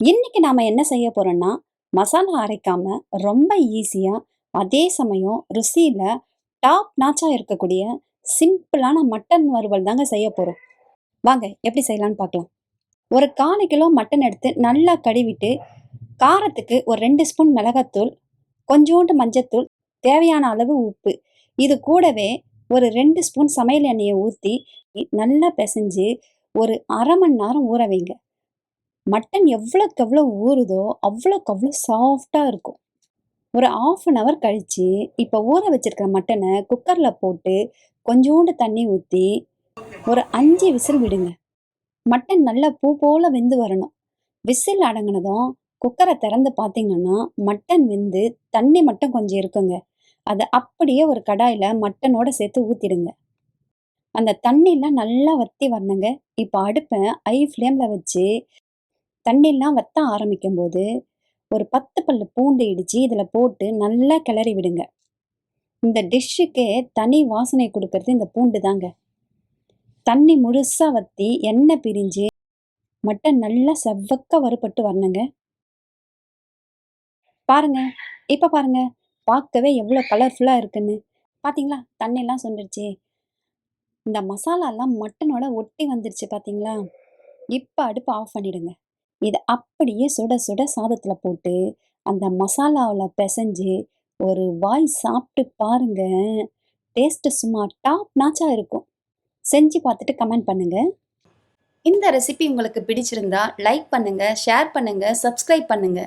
இன்னைக்கு நாம என்ன செய்ய போறோம்னா, மசாலா அரைக்காம ரொம்ப ஈஸியா, அதே சமயம் ருசியில டாப் நாச்சா இருக்கக்கூடிய சிம்பிளான மட்டன் வறுவல் தாங்க செய்ய போறோம். வாங்க எப்படி செய்யலாம்னு பார்க்கலாம். ஒரு 1/4 கிலோ மட்டன் எடுத்து நல்லா கழுவிட்டு, காரத்துக்கு ஒரு 2 ஸ்பூன் மிளகாத்தூள், கொஞ்சோண்டு மஞ்சத்தூள், தேவையான அளவு உப்பு. இது கூடவே ஒரு 2 ஸ்பூன் சமையல் எண்ணெய ஊத்தி, நல்லா பெசஞ்சு ஒரு 1/2 மணி நேரம் ஊற வைங்க. மட்டன் எவ்வளோக்கு எவ்வளோ ஊறுதோ, அவ்வளோக்கு அவ்வளோ சாஃப்ட்டா இருக்கும். ஒரு 1/2 அன் ஹவர் கழிச்சு, இப்போ ஊற வச்சிருக்கிற மட்டன குக்கர்ல போட்டு, கொஞ்சோண்டு தண்ணி ஊத்தி, ஒரு 5 விசில் விடுங்க. மட்டன் நல்லா பூ போல வெந்து வரணும். விசில் அடங்குனதும், குக்கர திறந்து பார்த்தீங்கன்னா, மட்டன் வெந்து தண்ணி மட்டும் கொஞ்சம் இருக்குங்க. அத அப்படியே ஒரு கடாயில மட்டனோட சேர்த்து ஊத்திடுங்க. அந்த தண்ணிலாம் நல்லா வத்தி வரணுங்க. இப்போ அடுப்ப ஹை ஃப்ளேம்ல வச்சு தண்ணிலாம் வத்த ஆரம்பிக்கும்போது, ஒரு 10 பல்லு பூண்டு இடிச்சு இதில போட்டு நல்லா கிளறி விடுங்க. இந்த டிஷ்ஷுக்கே தனி வாசனை குடுக்கறது இந்த பூண்டு தாங்க. தண்ணி முழுசா வத்தி, எண்ணெய் பிரிஞ்சு, மட்டன் நல்லா செவக்க வறுபட்டு வரணுங்க. பாருங்க, இப்ப பாருங்க. பார்க்கவே எவ்வளோ கலர்ஃபுல்லா இருக்குன்னு. பார்த்தீங்களா? தண்ணிலாம் சுண்டுருச்சு. இந்த மசாலாலாம் மட்டனோட ஒட்டி வந்துருச்சு பார்த்தீங்களா? இப்ப அடுப்ப ஆஃப் பண்ணிடுங்க. இத அப்படியே சுட சுட சாதத்துல போட்டு, அந்த மசாலாவுல பெசஞ்சு, ஒரு வாய் சாப்பிட்டு பாருங்க. டேஸ்ட்டு சும்மா டாப் நாச்சா இருக்கும். செஞ்சு பார்த்துட்டு கமெண்ட் பண்ணுங்க. இந்த ரெசிபி உங்களுக்கு பிடிச்சிருந்தா லைக் பண்ணுங்க, ஷேர் பண்ணுங்க, சப்ஸ்கிரைப் பண்ணுங்க.